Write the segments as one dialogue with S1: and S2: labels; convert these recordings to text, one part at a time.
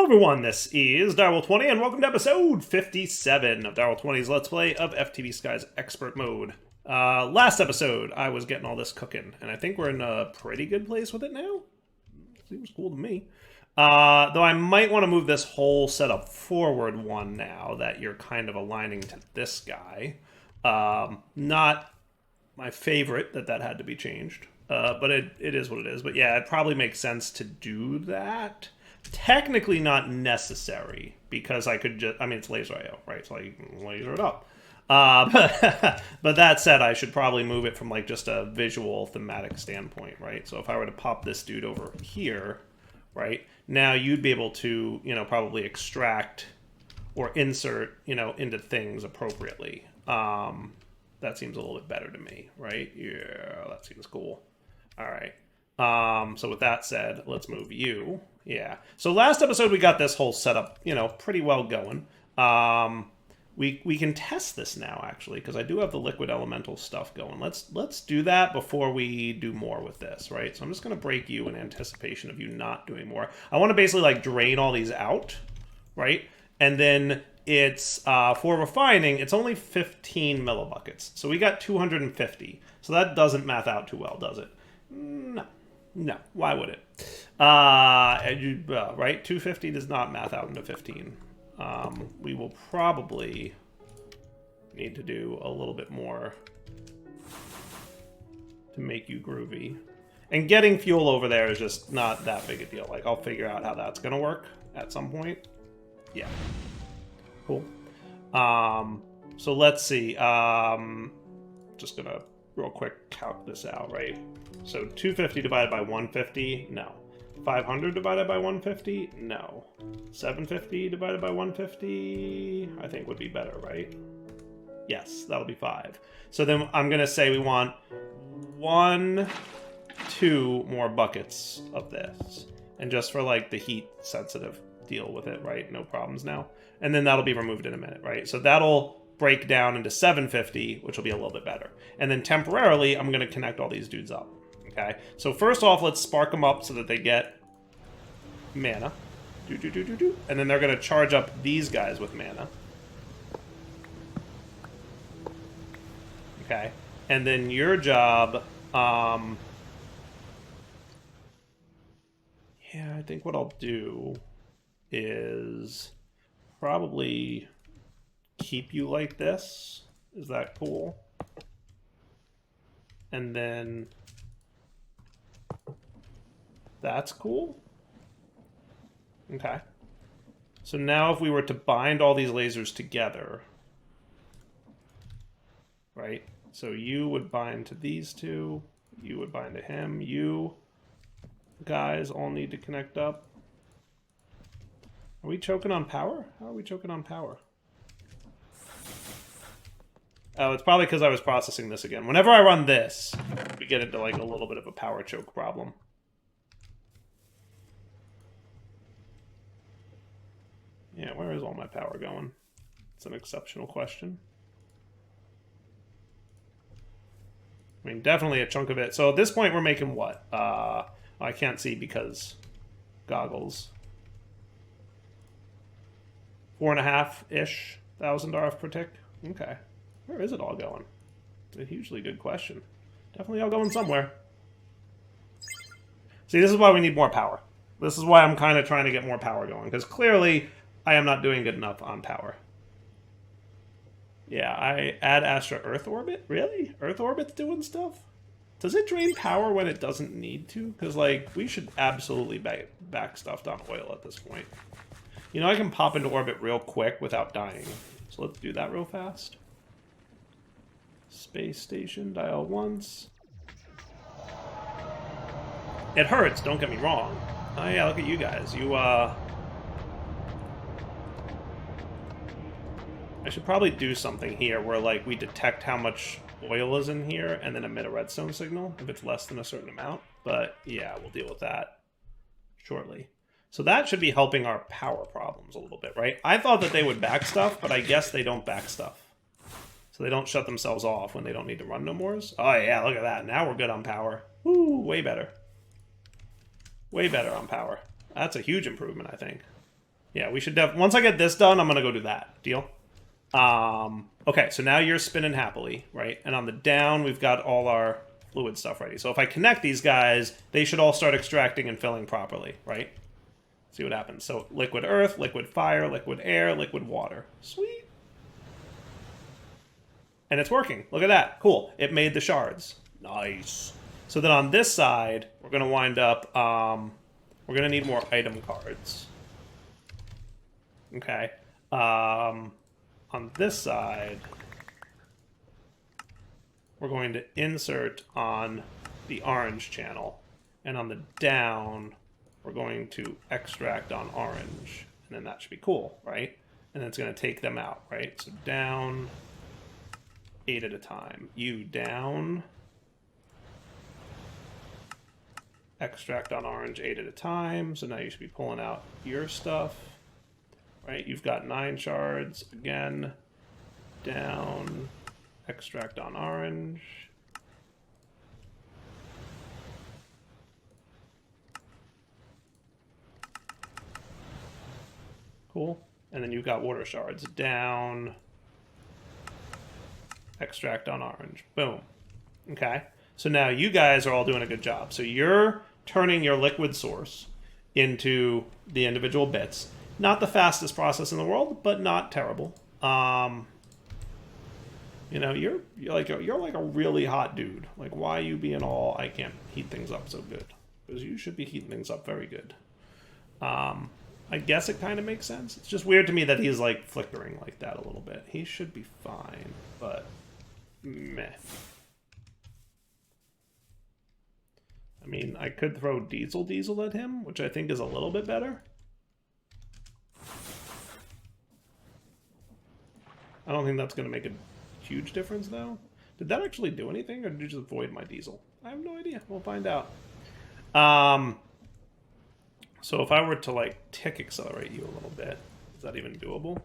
S1: Hello everyone, this is Direwolf20 and welcome to episode 57 of Direwolf20's Let's Play of FTB Sky's Expert Mode. Last episode, I was getting all this cooking, and I think we're in a pretty good place with it now. Seems cool to me. Though I might want to move this whole setup forward one now that you're kind of aligning to this guy. Not my favorite that had to be changed, but it is what it is. But yeah, it probably makes sense to do that. Technically not necessary, because I could just, I mean, it's laser IO, right? So I can laser it up. But that said, I should probably move it from like just a visual thematic standpoint, right? So if I were to pop this dude over here, right, now you'd be able to, you know, probably extract or insert, you know, into things appropriately. That seems a little bit better to me, right? Yeah, that seems cool. All right. So with that said, let's move you. Yeah. So last episode we got this whole setup, you know, pretty well going. We can test this now actually, because I do have the liquid elemental stuff going. Let's do that before we do more with this, right? So I'm just going to break you in anticipation of you not doing more. I want to basically like drain all these out, right? And then it's for refining, it's only 15 millibuckets. So we got 250. So that doesn't math out too well, does it? No, why would it? Right? 250 does not math out into 15. We will probably need to do a little bit more to make you groovy. And getting fuel over there is just not that big a deal. Like, I'll figure out how that's going to work at some point. Yeah. Cool. So let's see. Just going to real quick calc this out, right? So 250 divided by 150, no. 500 divided by 150, no. 750 divided by 150, I think would be better, right? Yes, that'll be 5. So then I'm going to say we want 2 more buckets of this. And just for like the heat sensitive deal with it, right? No problems now. And then that'll be removed in a minute, right? So that'll break down into 750, which will be a little bit better. And then temporarily, I'm going to connect all these dudes up. Okay, so first off, let's spark them up so that they get mana. And then they're going to charge up these guys with mana. Okay, and then your job, yeah, I think what I'll do is probably keep you like this. Is that cool? And then that's cool. Okay. So now if we were to bind all these lasers together, right? So you would bind to these two, you would bind to him, you guys all need to connect up. Are we choking on power? How are we choking on power? Oh, it's probably because I was processing this again. Whenever I run this, we get into like a little bit of a power choke problem. Yeah, where is all my power going? It's an exceptional question. I mean, definitely a chunk of it. So at this point, we're making what? I can't see because goggles. 4.5-ish thousand RF per tick. Okay. Where is it all going? It's a hugely good question. Definitely all going somewhere. See, this is why we need more power. This is why I'm kind of trying to get more power going, because clearly I am not doing good enough on power. Yeah, I add Astra Earth Orbit? Really? Earth Orbit's doing stuff? Does it drain power when it doesn't need to? Because, like, we should absolutely back stuffed on oil at this point. You know, I can pop into orbit real quick without dying. So let's do that real fast. Space station, dial once. It hurts, don't get me wrong. Oh yeah, look at you guys. You, I should probably do something here where, like, we detect how much oil is in here and then emit a redstone signal if it's less than a certain amount. But, yeah, we'll deal with that shortly. So that should be helping our power problems a little bit, right? I thought that they would back stuff, but I guess they don't back stuff. So they don't shut themselves off when they don't need to run no mores. Oh, yeah, look at that. Now we're good on power. Woo, way better. Way better on power. That's a huge improvement, I think. Yeah, we should once I get this done, I'm gonna go do that. Deal? Okay, so now you're spinning happily, right? And on the down, we've got all our fluid stuff ready. So if I connect these guys, they should all start extracting and filling properly, right? See what happens. So liquid earth, liquid fire, liquid air, liquid water. Sweet. And it's working. Look at that. Cool. It made the shards. Nice. So then on this side, we're going to wind up, we're going to need more item cards. Okay. On this side, we're going to insert on the orange channel. And on the down, we're going to extract on orange. And then that should be cool, right? And then it's going to take them out, right? So down, 8 at a time. You down, extract on orange 8 at a time. So now you should be pulling out your stuff, right? You've got 9 shards. Again, down, extract on orange. Cool. And then you've got water shards. Down, extract on orange. Boom. Okay. So now you guys are all doing a good job. So you're turning your liquid source into the individual bits. Not the fastest process in the world, but not terrible. You know, you're like a really hot dude. Like, why are you being all, I can't heat things up so good? Because you should be heating things up very good. I guess it kind of makes sense. It's just weird to me that he's like flickering like that a little bit. He should be fine, but meh. I mean, I could throw Diesel at him, which I think is a little bit better. I don't think that's going to make a huge difference, though. Did that actually do anything, or did you just avoid my Diesel? I have no idea. We'll find out. So if I were to, like, tick accelerate you a little bit, is that even doable?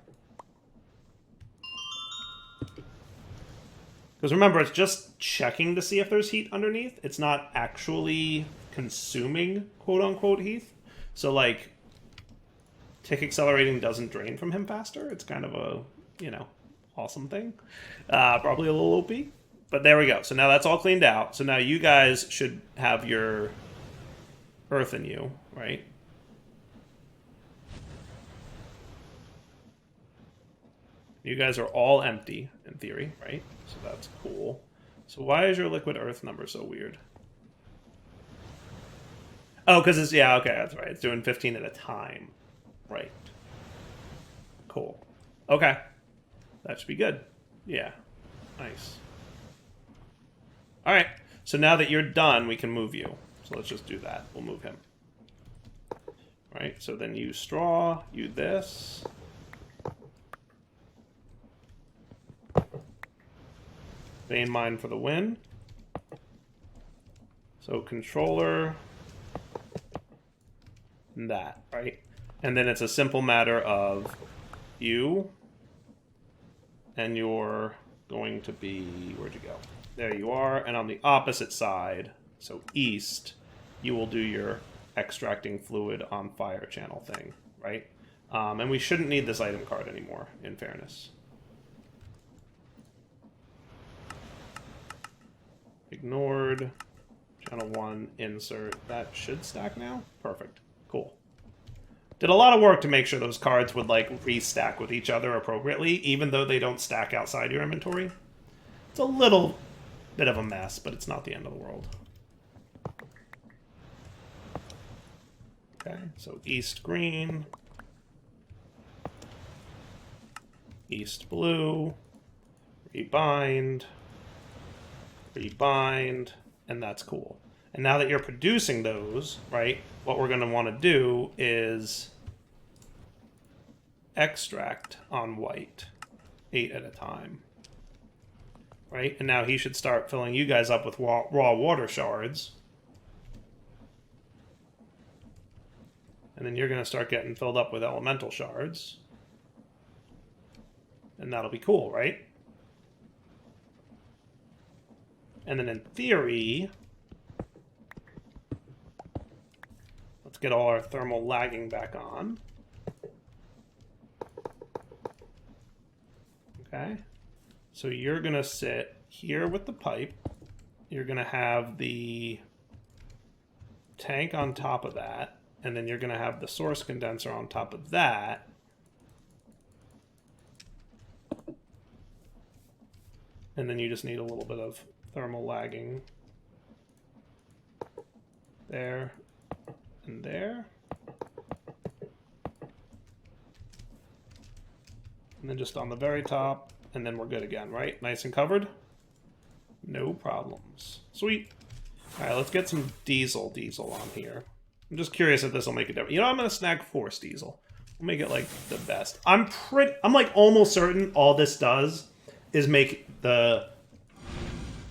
S1: Because remember, it's just checking to see if there's heat underneath. It's not actually consuming quote-unquote heat. So, like, tick accelerating doesn't drain from him faster. It's kind of a, you know, awesome thing. Probably a little OP. But there we go. So now that's all cleaned out. So now you guys should have your earth in you, right? You guys are all empty, in theory, right? So that's cool. So why is your liquid earth number so weird? Oh, because it's, yeah, okay, that's right. It's doing 15 at a time. Right. Cool. Okay. That should be good. Yeah. Nice. All right. So now that you're done, we can move you. So let's just do that. We'll move him. All right. So then you straw, you this. Vein mine for the win. So controller, and that, right? And then it's a simple matter of you, and you're going to be, where'd you go? There you are, and on the opposite side, so east, you will do your extracting fluid on fire channel thing, right? And we shouldn't need this item card anymore, in fairness. Ignored. Channel 1, insert. That should stack now? Perfect. Cool. Did a lot of work to make sure those cards would, like, restack with each other appropriately, even though they don't stack outside your inventory. It's a little bit of a mess, but it's not the end of the world. Okay, so east green. East blue. Rebind. Rebind, and that's cool. And now that you're producing those, right, what we're going to want to do is extract on white 8 at a time, right? And now he should start filling you guys up with raw water shards. And then you're going to start getting filled up with elemental shards. And that'll be cool, right? And then in theory, let's get all our thermal lagging back on. Okay. So you're going to sit here with the pipe. You're going to have the tank on top of that. And then you're going to have the source condenser on top of that. And then you just need a little bit of thermal lagging. There and there. And then just on the very top, and then we're good again, right? Nice and covered? No problems. Sweet. All right, let's get some diesel on here. I'm just curious if this will make a difference. You know, I'm going to snag force diesel. We'll make it, like, the best. I'm like, almost certain all this does is make the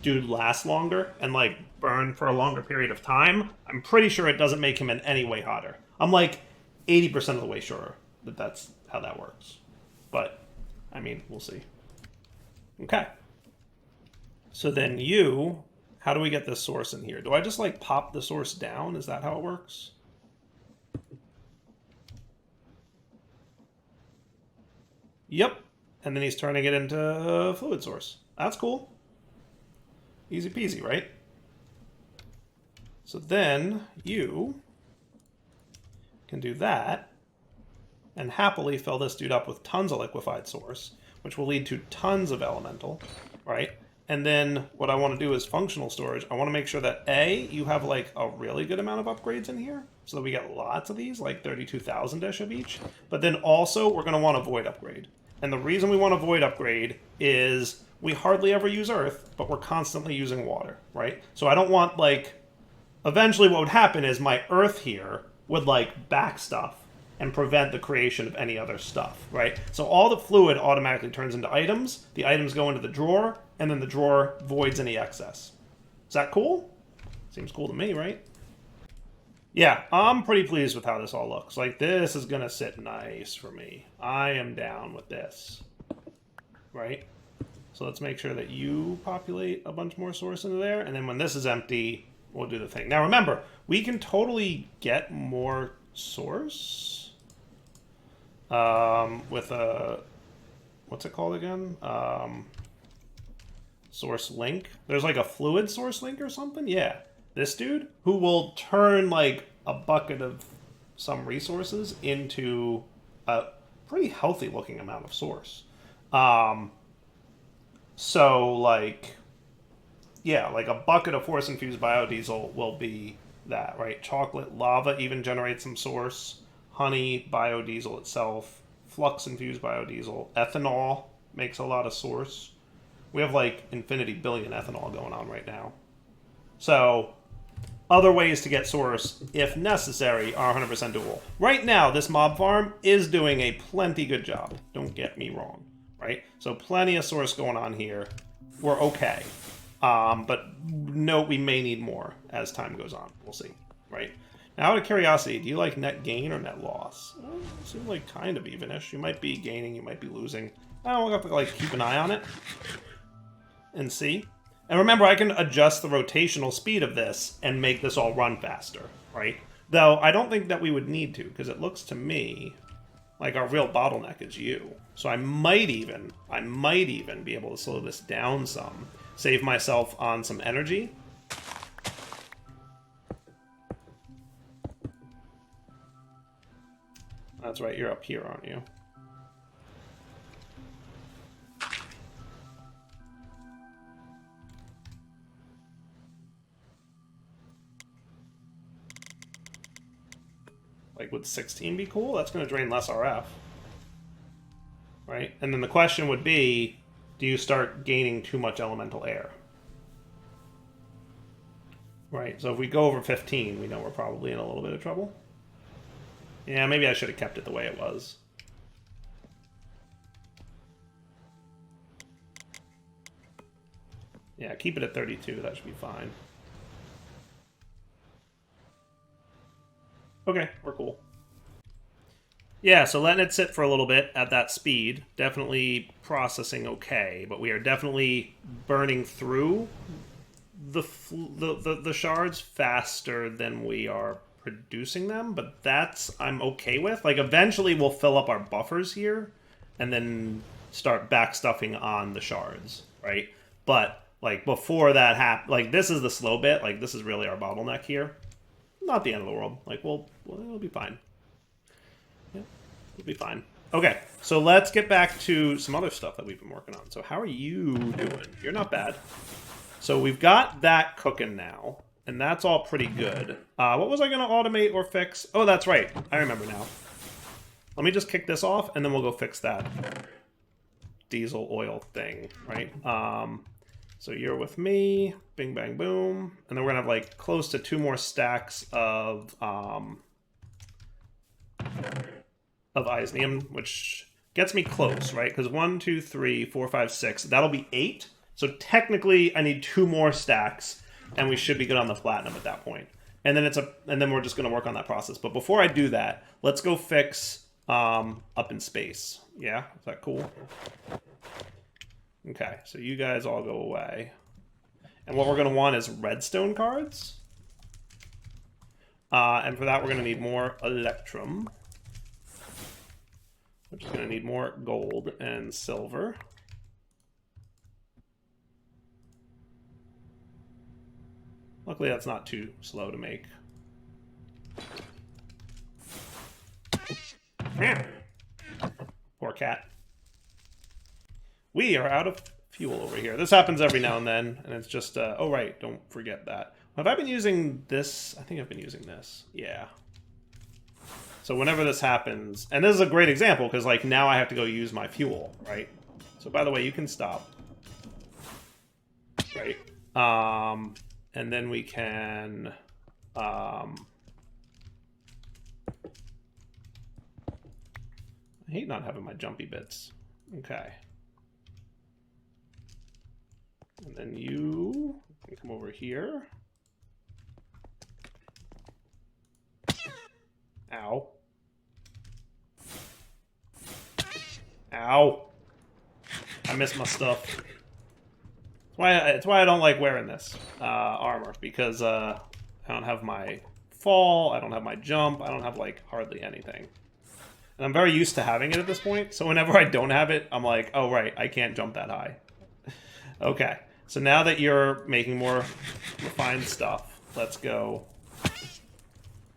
S1: dude last longer and, like, burn for a longer period of time. I'm pretty sure it doesn't make him in any way hotter. I'm, like, 80% of the way sure that that's how that works. But, I mean, we'll see. Okay. So then how do we get this source in here? Do I just, like, pop the source down? Is that how it works? Yep. And then he's turning it into a fluid source. That's cool. Easy peasy, right? So then you can do that and happily fill this dude up with tons of liquefied source, which will lead to tons of elemental, right? And then what I want to do is functional storage. I want to make sure that A, you have like a really good amount of upgrades in here so that we get lots of these, like 32,000-ish of each. But then also we're going to want a void upgrade. And the reason we want a void upgrade is we hardly ever use earth, but we're constantly using water, right? So I don't want, like, eventually what would happen is my earth here would, like, back stuff and prevent the creation of any other stuff, right? So all the fluid automatically turns into items, the items go into the drawer, and then the drawer voids any excess. Is that cool? Seems cool to me, right? Yeah, I'm pretty pleased with how this all looks. Like, this is gonna sit nice for me. I am down with this, right? So let's make sure that you populate a bunch more source into there, and then when this is empty, we'll do the thing. Now remember, we can totally get more source with a, what's it called again? Source link. There's like a fluid source link or something? Yeah. This dude, who will turn like a bucket of some resources into a pretty healthy looking amount of source. So, like, yeah, like a bucket of force-infused biodiesel will be that, right? Chocolate, lava even generates some source. Honey, biodiesel itself. Flux-infused biodiesel. Ethanol makes a lot of source. We have, like, infinity billion ethanol going on right now. So, other ways to get source, if necessary, are 100% doable. Right now, this mob farm is doing a plenty good job. Don't get me wrong. Right? So plenty of source going on here. We're okay. But note we may need more as time goes on. We'll see. Right? Now, out of curiosity, do you like net gain or net loss? Well, it seems like kind of evenish. You might be gaining, you might be losing. We'll have to like keep an eye on it and see. And remember, I can adjust the rotational speed of this and make this all run faster. Right? Though I don't think that we would need to, because it looks to me like our real bottleneck is you. So I might even be able to slow this down some. Save myself on some energy. That's right, you're up here, aren't you? Like, would 16 be cool? That's going to drain less RF. Right? And then the question would be, do you start gaining too much elemental air? Right, so if we go over 15, we know we're probably in a little bit of trouble. Yeah, maybe I should have kept it the way it was. Yeah, keep it at 32, that should be fine. Okay, we're cool. Yeah, so letting it sit for a little bit at that speed, definitely processing okay, but we are definitely burning through the shards faster than we are producing them, but that's I'm okay with. Like, eventually we'll fill up our buffers here, and then start backstuffing on the shards, right? But like before that happens, like this is the slow bit. Like this is really our bottleneck here. Not the end of the world. Like well it'll be fine. Yeah, it'll be fine. Okay, so let's get back to some other stuff that we've been working on. So how are you doing? You're not bad. So we've got that cooking now, and that's all pretty good. What was I going to automate or fix? Oh, that's right. I remember now. Let me just kick this off, and then we'll go fix that diesel oil thing, right? So you're with me. Bing, bang, boom. And then we're going to have, like, close to 2 more stacks of Isnium, which gets me close, right? Because 1, 2, 3, 4, 5, 6. That'll be 8. So technically, I need 2 more stacks, and we should be good on the platinum at that point. And then then we're just going to work on that process. But before I do that, let's go fix up in space. Yeah, is that cool? Okay, so you guys all go away. And what we're going to want is redstone cards. And for that, we're going to need more electrum. We're just going to need more gold and silver. Luckily, that's not too slow to make. Poor cat. We are out of fuel over here. This happens every now and then, and it's just, oh right, don't forget that. Have I been using this? I think I've been using this. Yeah. So whenever this happens, and this is a great example, because like now I have to go use my fuel, right? So by the way, you can stop. Right. And then we can, I hate not having my jumpy bits. Okay. And then you can come over here. Ow. Ow. I missed my stuff. It's why I don't like wearing this armor, because I don't have my fall, I don't have my jump, I don't have like hardly anything. And I'm very used to having it at this point, so whenever I don't have it, I'm like, oh right, I can't jump that high. Okay, so now that you're making more refined stuff, let's go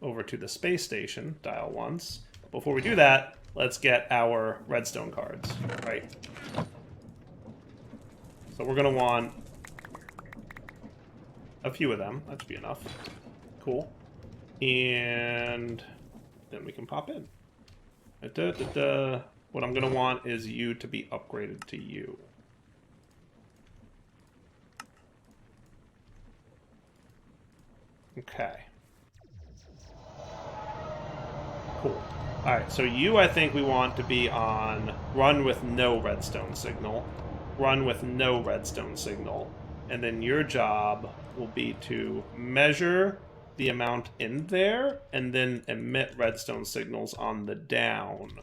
S1: over to the space station, dial once. Before we do that, let's get our redstone cards, right? So we're going to want a few of them. That should be enough. Cool. And then we can pop in. What I'm going to want is you to be upgraded to you. Okay. Cool. Alright, so you I think we want to be on run with no redstone signal. Run with no redstone signal, and then your job will be to measure the amount in there and then emit redstone signals on the down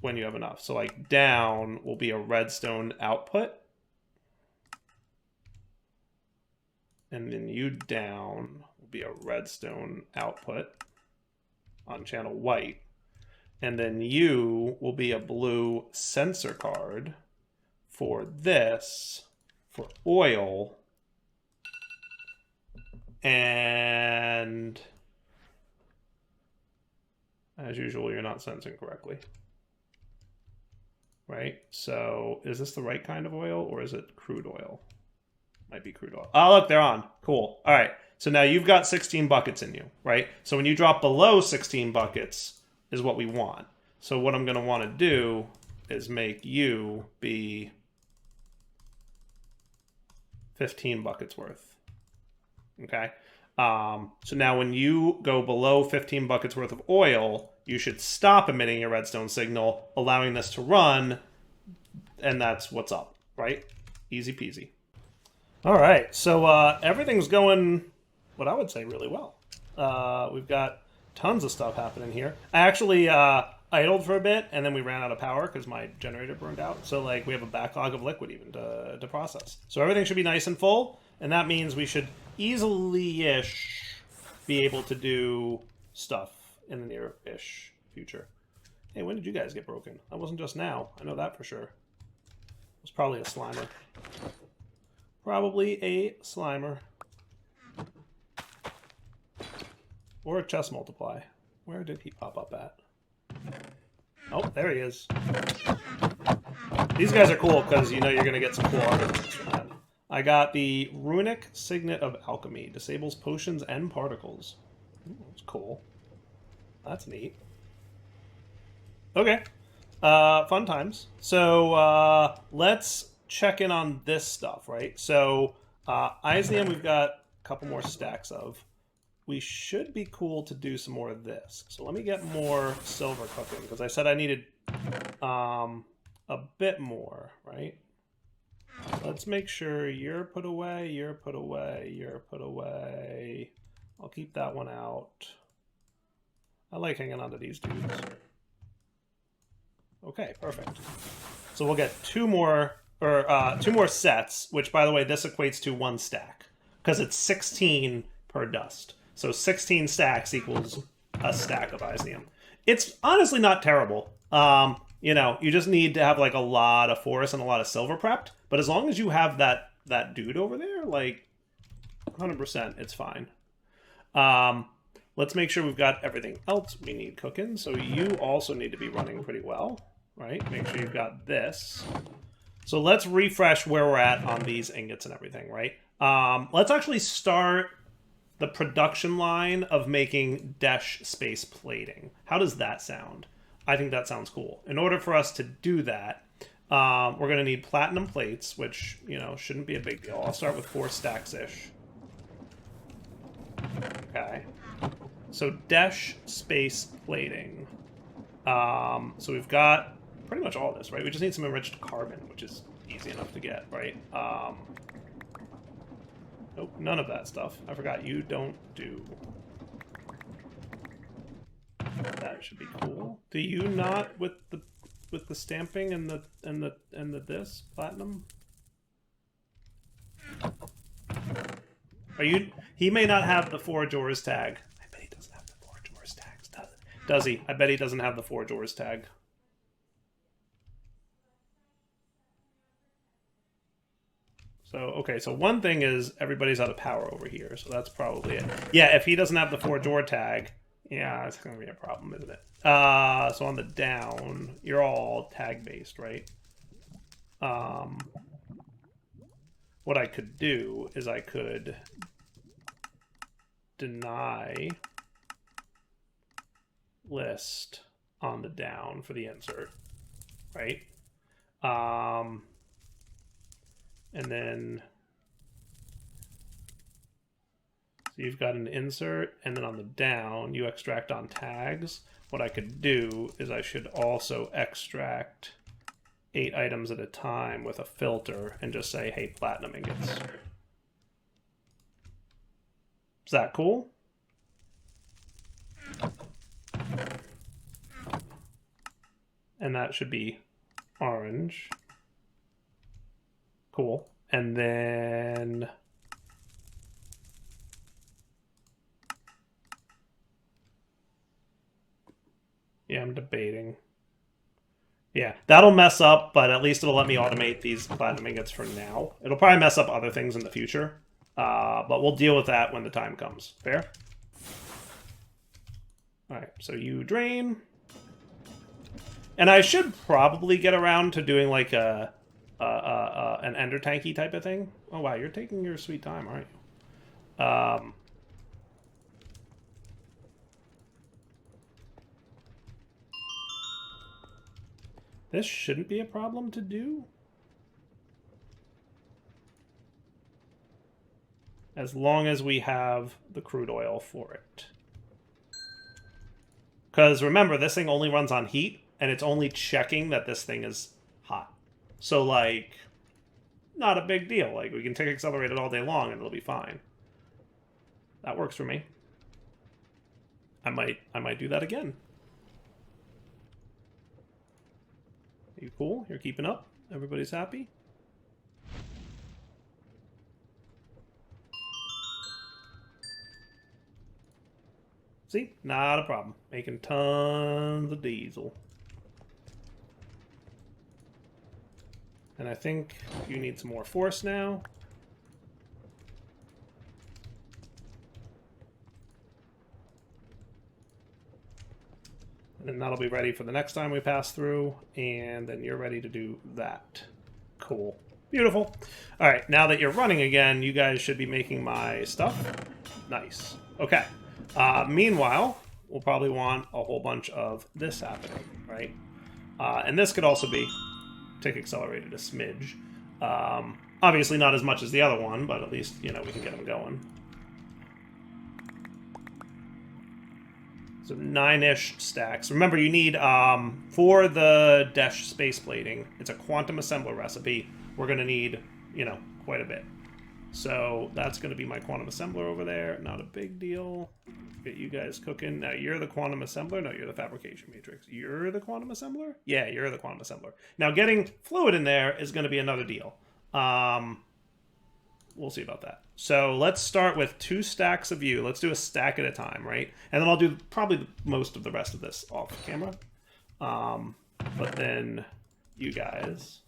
S1: when you have enough. So like down will be a redstone output, and then you down will be a redstone output on channel white, and then you will be a blue sensor card for this, for oil, and as usual, you're not sensing correctly. Right? So is this the right kind of oil, or is it crude oil? Might be crude oil. Oh, look, they're on. Cool. All right. So now you've got 16 buckets in you, right? So when you drop below 16 buckets is what we want. So what I'm going to want to do is make you be 15 buckets worth. Okay? So now when you go below 15 buckets worth of oil, you should stop emitting your redstone signal, allowing this to run, and that's what's up, right? Easy peasy. All right, so everything's going, what I would say, really well. We've got tons of stuff happening here. I actually idled for a bit, and then we ran out of power because my generator burned out. So like we have a backlog of liquid even to process. So everything should be nice and full, and that means we should easily-ish be able to do stuff in the near-ish future. Hey, when did you guys get broken? That wasn't just now. I know that for sure. It was probably a Slimer. Probably a Slimer. Or a chest multiply. Where did he pop up at? Oh, there he is. These guys are cool because you know you're going to get some cool artifacts from that. I got the Runic Signet of Alchemy. Disables potions and particles. Ooh, that's cool. That's neat. Okay. Fun times. So let's check in on this stuff, right? So Isnium we've got a couple more stacks of. We should be cool to do some more of this. So let me get more silver cooking, because I said I needed a bit more, right? Let's make sure you're put away, you're put away, you're put away. I'll keep that one out. I like hanging on to these dudes. Okay, perfect. So we'll get two more sets, which, by the way, this equates to 1 stack, because it's 16 per dust. So 16 stacks equals a stack of Isnium. It's honestly not terrible. You know, you just need to have like a lot of forest and a lot of silver prepped. But as long as you have that dude over there, like 100%, it's fine. Let's make sure we've got everything else we need cooking. So you also need to be running pretty well, right? Make sure you've got this. So let's refresh where we're at on these ingots and everything, right? Let's actually start the production line of making Desh space plating. How does that sound? I think that sounds cool. In order for us to do that, we're going to need platinum plates, which, you know, shouldn't be a big deal. I'll start with 4 stacks-ish. Okay. So Desh space plating. So we've got pretty much all this, right? We just need some enriched carbon, which is easy enough to get, right? Nope, none of that stuff. I forgot you don't do. That should be cool. Do you not with the stamping and the this platinum? Are you? He may not have the Forge Ores tag. I bet he doesn't have the Forge Ores tags. Does he? I bet he doesn't have the Forge Ores tag. So, okay, so one thing is everybody's out of power over here, so that's probably it. Yeah, if he doesn't have the Forge Ore tag, yeah, it's going to be a problem, isn't it? So on the down, you're all tag-based, right? What I could do is I could deny list on the down for the insert, right? And then so you've got an insert, and then on the down, you extract on tags. What I could do is I should also extract 8 items at a time with a filter and just say, hey, platinum ingots. Is that cool? And that should be orange. Cool. And then yeah, I'm debating. Yeah, that'll mess up, but at least it'll let me automate these platinum ingots for now. It'll probably mess up other things in the future, but we'll deal with that when the time comes. Fair? All right, so you drain. And I should probably get around to doing like an ender tanky type of thing. Oh wow, you're taking your sweet time, aren't you? This shouldn't be a problem to do, as long as we have the crude oil for it. Because remember, this thing only runs on heat, and it's only checking that this thing is hot. So, like, not a big deal. Like, we can tick accelerate it all day long, and it'll be fine. That works for me. I might do that again. You cool? You're keeping up? Everybody's happy? See? Not a problem. Making tons of diesel. And I think you need some more force now. And then that'll be ready for the next time we pass through. And then you're ready to do that. Cool. Beautiful. All right, now that you're running again, you guys should be making my stuff. Nice. Okay. Meanwhile, we'll probably want a whole bunch of this happening, right? And this could also be tick accelerated a smidge. Obviously not as much as the other one, but at least, you know, we can get them going. So 9-ish stacks. Remember, you need, for the Desh space plating, it's a quantum assembler recipe. We're going to need, you know, quite a bit. So that's going to be my quantum assembler over there. Not a big deal. Get you guys cooking. Now, you're the quantum assembler? No, you're the fabrication matrix. You're the quantum assembler? Yeah, you're the quantum assembler. Now, getting fluid in there is going to be another deal. We'll see about that. So let's start with 2 stacks of you. Let's do a stack at a time, right? And then I'll do probably most of the rest of this off camera. But then you guys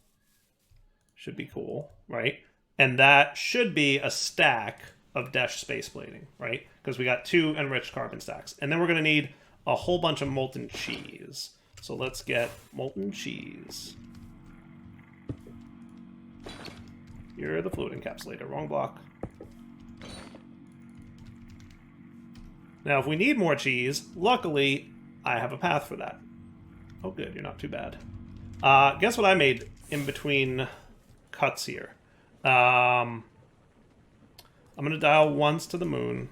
S1: should be cool, right? And that should be a stack of Desh space plating, right? Because we got 2 enriched carbon stacks. And then we're going to need a whole bunch of molten cheese. So let's get molten cheese. You're the fluid encapsulator. Wrong block. Now, if we need more cheese, luckily, I have a path for that. Oh, good. You're not too bad. Guess what I made in between cuts here? I'm going to dial once to the moon.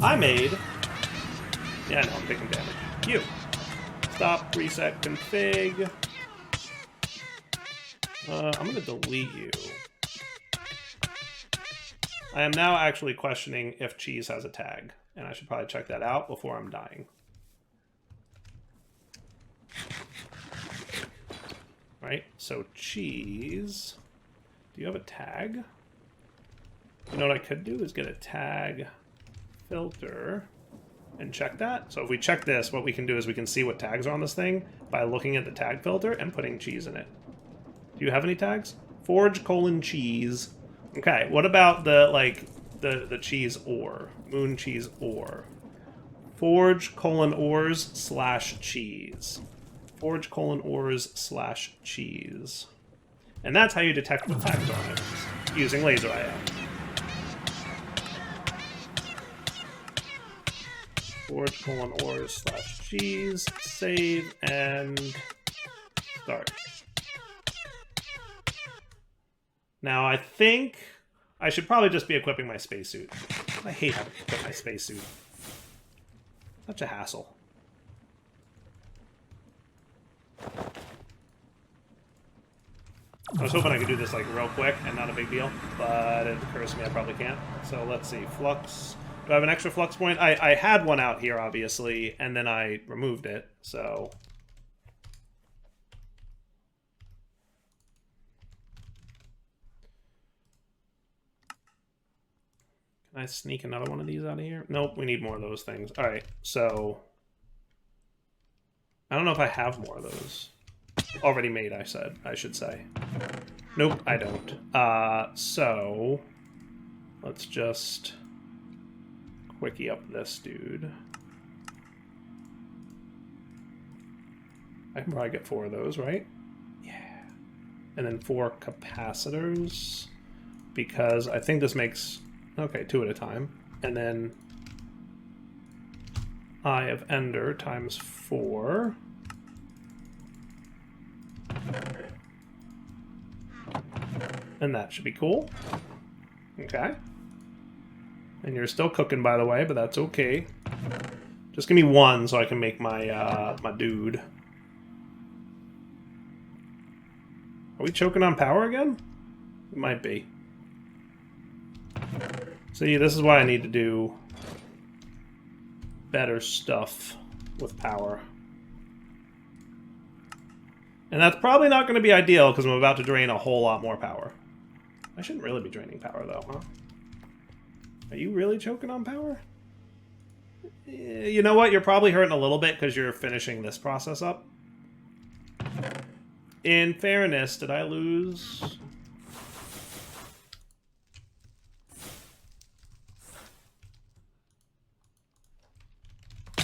S1: I made... Yeah, I know, I'm taking damage. You. Stop, reset, config. I'm going to delete you. I am now actually questioning if cheese has a tag, and I should probably check that out before I'm dying. Right, so cheese. Do you have a tag? You know what I could do is get a tag filter and check that. So if we check this, what we can do is we can see what tags are on this thing by looking at the tag filter and putting cheese in it. Do you have any tags? Forge : cheese. Okay, what about the, like, the cheese ore? Moon cheese ore. Forge : ores / cheese. Forge : ores / cheese. And that's how you detect what tags are on it, using laser IO. Forge : ores / cheese. Save and start. Now, I think I should probably just be equipping my spacesuit. I hate having to equip my spacesuit. Such a hassle. I was hoping I could do this like real quick and not a big deal, but it occurs to me I probably can't. So let's see. Flux. Do I have an extra flux point? I had one out here, obviously, and then I removed it, so... Can I sneak another one of these out of here? Nope, we need more of those things. All right, so... I don't know if I have more of those. Already made, I should say. Nope, I don't. So... Let's just... quickie up this dude. I can probably get 4 of those, right? Yeah. And then 4 capacitors. Because I think this makes... Okay, 2 at a time. And then Eye of Ender times 4. And that should be cool. Okay. And you're still cooking, by the way, but that's okay. Just give me 1 so I can make my my dude. Are we choking on power again? It might be. See, this is why I need to do better stuff with power. And that's probably not going to be ideal because I'm about to drain a whole lot more power. I shouldn't really be draining power, though, huh? Are you really choking on power? You know what? You're probably hurting a little bit because you're finishing this process up. In fairness, did I lose?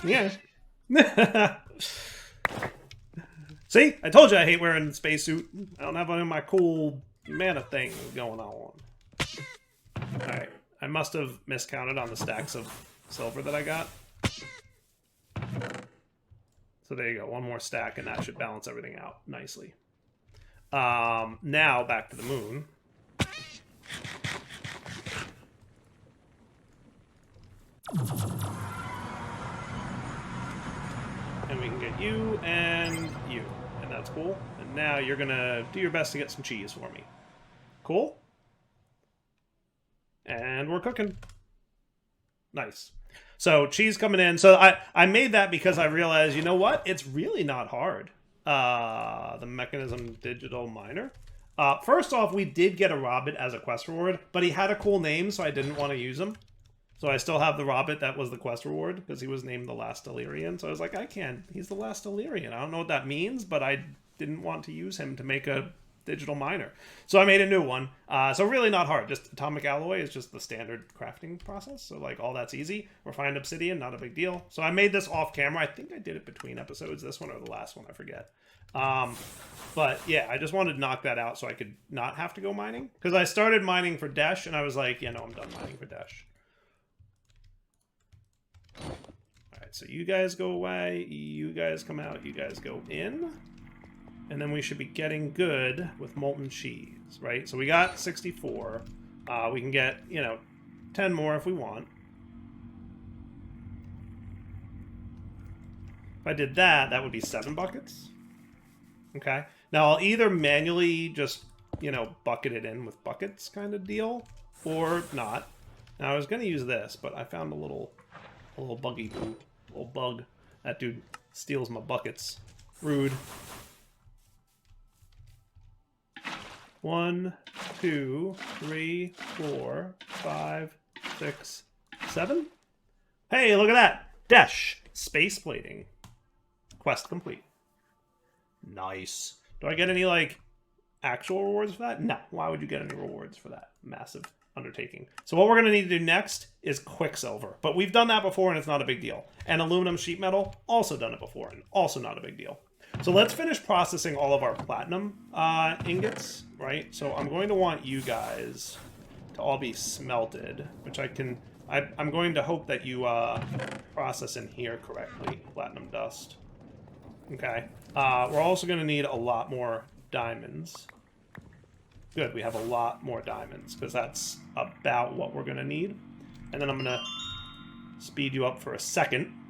S1: Yeah. See? I told you I hate wearing the spacesuit. I don't have any of my cool mana thing going on. Alright. I must have miscounted on the stacks of silver that I got. So there you go. One more stack, and that should balance everything out nicely. Now, back to the moon. And we can get you and you. And that's cool. And now you're going to do your best to get some cheese for me. Cool? And we're cooking. Nice. So cheese coming in. So I made that because I realized, you know what? It's really not hard. The mechanism digital miner. First off, we did get a Robbit as a quest reward, but he had a cool name, so I didn't want to use him. So I still have the Robbit that was the quest reward, because he was named the Last Illyrian. So I was like, I can't. He's the Last Illyrian. I don't know what that means, but I didn't want to use him to make a digital miner. So I made a new one. So really not hard. Just atomic alloy is just the standard crafting process. So like all that's easy. Refined obsidian, not a big deal. So I made this off camera. I think I did it between episodes, this one or the last one, I forget. But yeah, I just wanted to knock that out so I could not have to go mining. Because I started mining for Desh and I was like, yeah, no, I'm done mining for Desh. Alright, so you guys go away, you guys come out, you guys go in. And then we should be getting good with molten cheese, right? So we got 64. We can get, 10 more if we want. If I did that, that would be 7 buckets. Okay. Now I'll either manually just, bucket it in with buckets kind of deal, or not. Now I was going to use this, but I found a little buggy boo. A little bug. That dude steals my buckets. Rude. 1, 2, 3, 4, 5, 6, 7. Hey, look at that! Desh! Space plating. Quest complete. Nice. Do I get any, actual rewards for that? No. Why would you get any rewards for that massive undertaking? So what we're going to need to do next is Quicksilver. But we've done that before, and it's not a big deal. And aluminum sheet metal, also done it before, and also not a big deal. So let's finish processing all of our platinum ingots, right? So I'm going to want you guys to all be smelted, which I'm going to hope that you process in here correctly, platinum dust. Okay. We're also going to need a lot more diamonds. Good, we have a lot more diamonds, because that's about what we're going to need. And then I'm going to speed you up for a second,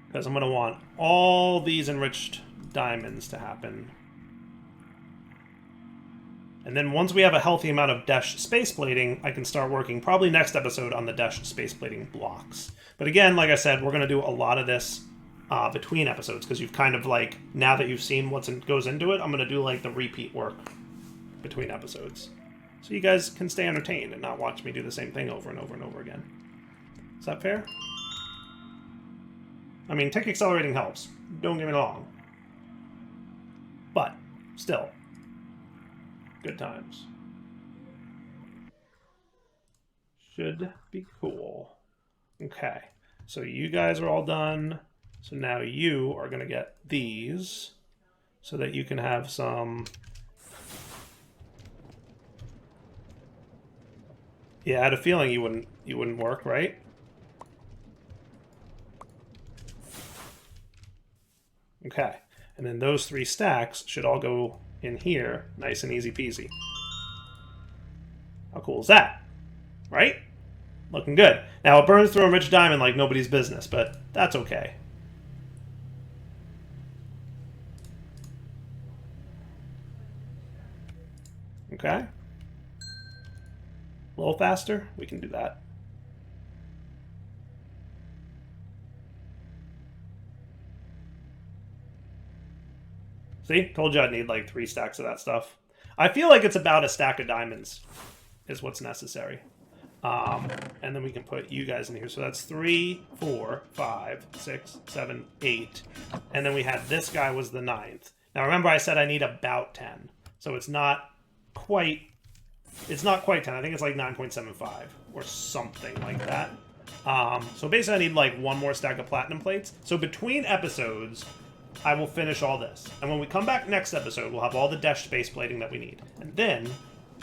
S1: because I'm going to want all these enriched diamonds to happen. And then once we have a healthy amount of Desh space plating, I can start working probably next episode on the Desh space plating blocks. But again, like I said, we're going to do a lot of this between episodes, because you've kind of now that you've seen what goes into it, I'm going to do the repeat work between episodes. So you guys can stay entertained and not watch me do the same thing over and over and over again. Is that fair? I mean, tick accelerating helps. Don't get me wrong. But, still. Good times. Should be cool. Okay. So you guys are all done. So now you are going to get these so that you can have some... Yeah, I had a feeling you wouldn't work, right? Okay. And then those 3 stacks should all go in here, nice and easy peasy. How cool is that? Right? Looking good. Now it burns through a rich diamond like nobody's business, but that's okay. Okay. A little faster, we can do that. See? Told you I'd need 3 stacks of that stuff. I feel like it's about a stack of diamonds is what's necessary. And then we can put you guys in here. So that's 3, 4, 5, 6, 7, 8. And then we had this guy was the 9th. Now remember I said I need about 10. So it's not quite 10. I think it's like 9.75 or something like that. So basically I need like one more stack of platinum plates. So between episodes, I will finish all this. And when we come back next episode, we'll have all the Desh space plating that we need. And then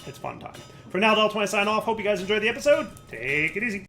S1: it's fun time. For now, Del20 sign off. Hope you guys enjoyed the episode. Take it easy.